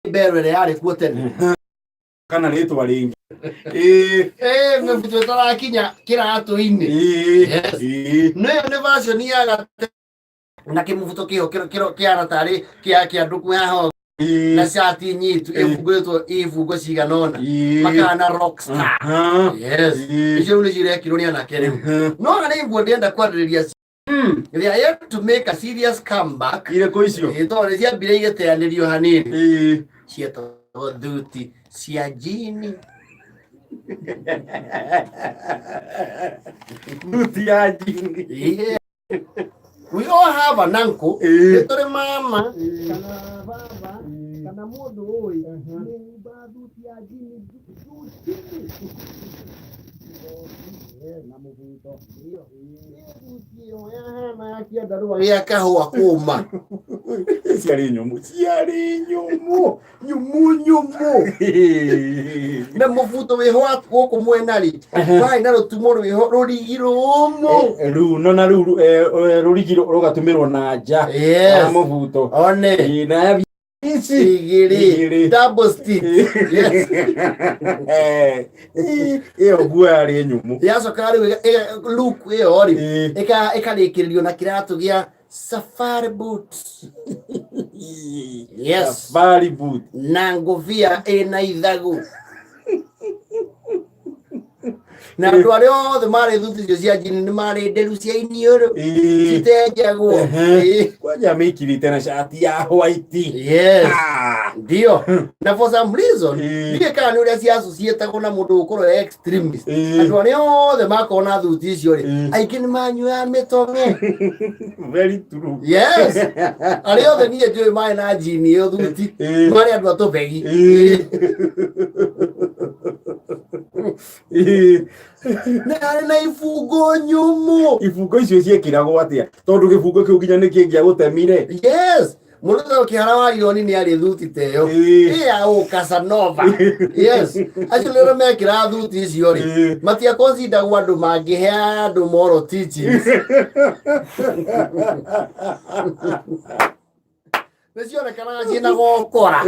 mbere yari kuo tene kana ritwa ringi mvuto tarakinya kiratu-ini no ne version ya gate na kimuvuto kio kiara tari kia nduku yaho na shati nyitu ivugo ciganona makana rockstar yes icio ni cire kironia na kere no na ivuo ndienda kwaririria they are yet to make a serious comeback ile ko icio ito cia mbire igeteanirio hanini cieto thuti cia jini thuti ya jini yeah. We all have an uncle etore mama kana baba kana mundu oi ni thuti ya jini na muvuto iyo thuti ya kienda ruwa ya kahua kuma ciari nyumu na muvuto we hwa guku mwenari vai na rutumo we rurigiromo ru na ru rurigiro rugatumirwo na nja na muvuto one na igiri double stick yes iyo guari nyumu yacoka riu look iyo ri ikarikirio na kiratu gia safari boots yes safari boot na nguvia ina ithagu na andu aria othe mari thuti icio cia jini ni mari nderu cia iniuru citenjagwo kwanja mikirite na shati ya white yes ndio na for some reason ndike kana ni uria cia cietagwo na mundu ukoro extremist andu aria othe makona thuti icio ri aingĩ ni manyua mitome very true yes aria othe nie ndiwe mai na jini yo thuti mari andu atobegi na ifungo nyumu ifungo icio ciekiragwo atia tondu gifungo kiu nginya ni kingia gutemire yes muruto kihara wa yoni ni ari thuti teyo ya o Casanova yes actually ro mekira thuti icio ri matia consider wandu mangihe andu moro teachings Nesiona ciina gokora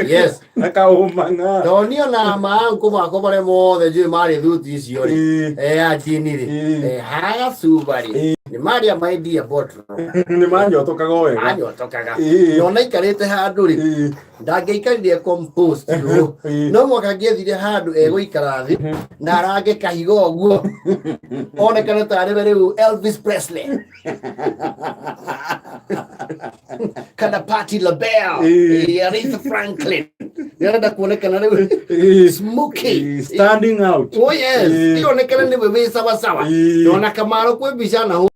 yes akaumanga donio na maangu mako bare mothe njui mari thuti icio ri ajini ri haga subari ni maria maidia botro ni manyotokaga wega anyotokaga nona ikarite handu ri ndangeikarire compost no mwaka ngethire handu eguikara thi na arange kahigo oguo onekana tari riu Elvis Presley kana Patti LaBelle Aretha Franklin nenda kuonekana riu smoky standing out oh yes ionekana ni wewe sawa sawa nona Kamaro kwe bishana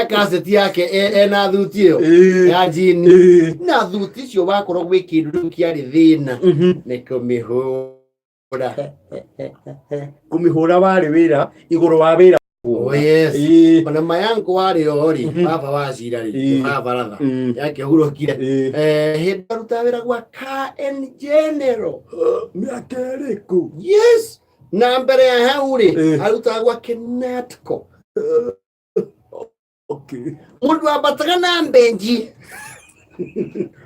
kaseti yake na thuti iyo ya jini na thuti cio bakorwo gwi kindu kiari thina ni kumihura wari wira iguru wa wira oh yes ona mayangu wari ori baba wa cirari baba ratha yake hurokire hinda ruta wira gwa KN General miakeriku yes na mbere ya hauri aruta gwa Kenatco okay mundu abataga na mbenji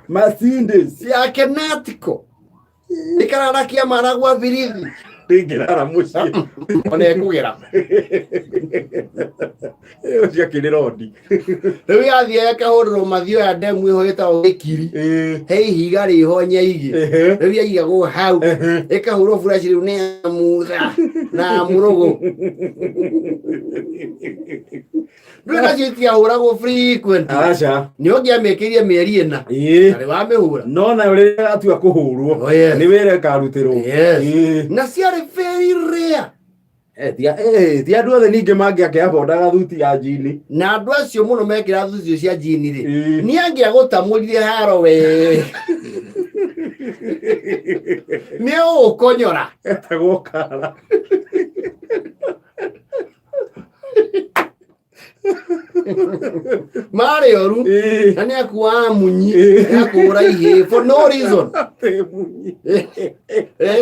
Mercedes ya Kenatco ikararakia maragwa birithi ngirara mucie one kugira cia kirodi riu yathie yakahuriro mathio ya demu iho gitao gikiri hei higa ri ho nyaigi riu yaigagwo hau ikahurwo flash riu ni mutha na murugo Ndwena jitia huragwo frequent acha ni ongia mekirie mieri ina ari wa mihura no na uri atua kuhurwo ni were karutirwo na ciari very rare dia andu othe ninge mangiakĩabondaga thuti ya jini na andu acio muno mekira thuti cia jini ri ni angiagũtamũrire haro we ni ũkonyora etagwo Kara Mario na ni akuwa munyi akura ihe for no reason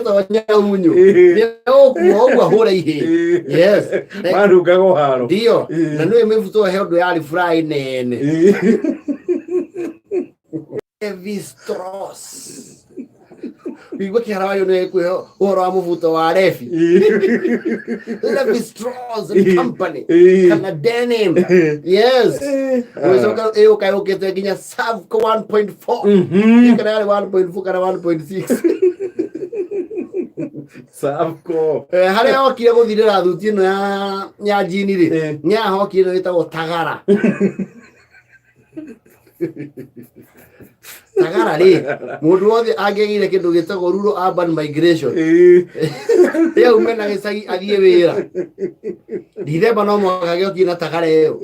to nya munyu ni okuwa hura ihe yes marugago haro ndio na no emefuto he ndo yali fry nene Levi-Strauss. Igwe kiharayo ne kwe ora muvuto wa refi. Levi-Strauss and Company. Kana denim. Yes. Wezoka kayo kete ginya serve ko 1.4. Kana 1.4 kana 1.6. Savko. Hale okire guthirira thuti ino ya jini ri. Nya hokire witagwo tagara. Tagara ri mundu wothe angegire kindu gitagwo rural urban migration ya umena gicagi athie wira ndithemba no mwaka gioki na tagara iyo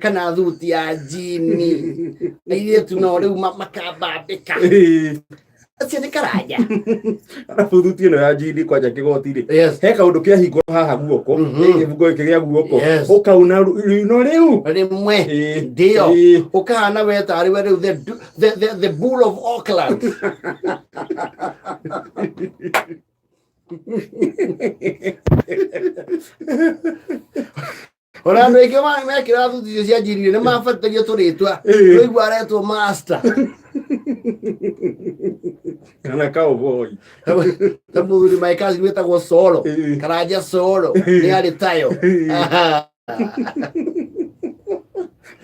kana thuti ya jini ile tu no riu makambambika acio ni karaja arabu thuti ino ya jini kwanja kigoti ri he kaundu kia hingo haha guoko gibugo iki gia guoko ukauna no riu rimwe ndio ukahana weta ari we riu the bull of Auckland Ora no ike me kira thuti cia jini ni mabatario turitwa riu aretwo master kana cowboy tamuri mai kazi wetagwo solo karaja solo ni ari tayo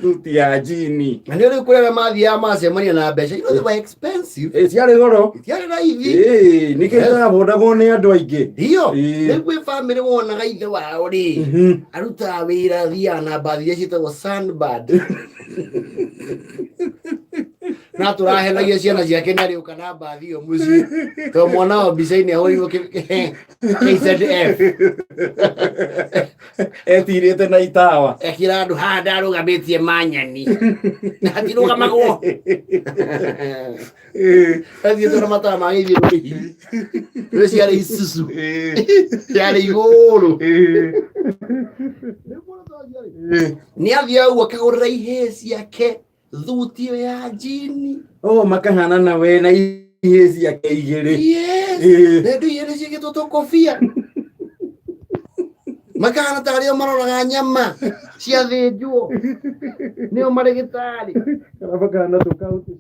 thuti ya jini na ndio kurera mathi ya macemania na mbeca they were expensive ciarĩ goro ciarĩ raithi nĩkĩo bondagwo nĩ andũ aingĩ ndio nĩguo family wonaga ithe wao rĩ arutaga wĩra thiaga na mbathi iria ciĩtagwo Sunbird na tũrahenagia ciana ciake nĩ arĩũka na mbathi ĩyo mũciĩ tondũ mwana wa mbica-inĩ ahũrirwo KZF etirĩte na itawa ekĩra andũ haha ndarũgamĩtie manyani na hatirũgamagwo athiĩte na matara ma gĩthiũrũrĩ rĩu ciarĩ isusu ciarĩ igũrũ nĩ athiaga ũguo akagũrĩra ihĩĩ ciake thuti ĩyo ya jini makahana na we na ihĩĩ ciake igĩrĩ na indo igĩrĩ ciĩkĩtwo tũkobia makahana ta arĩa maroraga nyama ciathĩnjwo nĩo marĩgĩtarĩ kana makahana tũkauti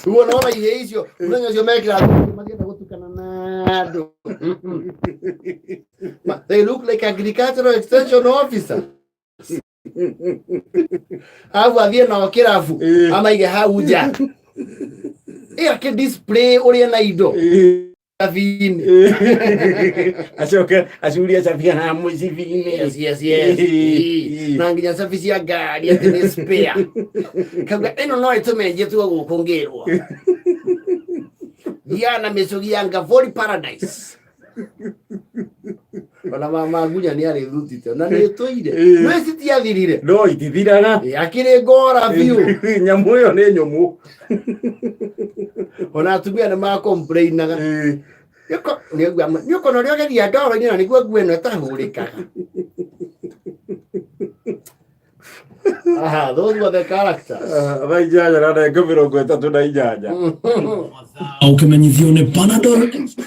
Uo naona ihĩĩ icio mũthenya ũcio mekĩra magĩenda gũtukana na andũ they look like agricultural extension officer avu athiĩ nao kĩrabu amaige hau nja ĩyo display ũrĩa na indo Savini. Achoka acuria chabia na mucivini. Yes. Nanginya savisi ya gari ati spare. Kaga eno no itumenje tu gukongerwa. Diana mesogianga Voli Paradise. Bana mama gunya ni ari rutite na ni toire. Mwesi ti athirire. No itithiraga. Akire ngora biu. Nyamu yo ni nyomu. Ona atumia na ma complainaga. Nyoko no rioge dia ndoro ni na niguo ngueno etahurikaga. Those were the characters. Vaijanja na ngomiro gweta tuna ijanja. Au kimenyithio ni Panadol Extra.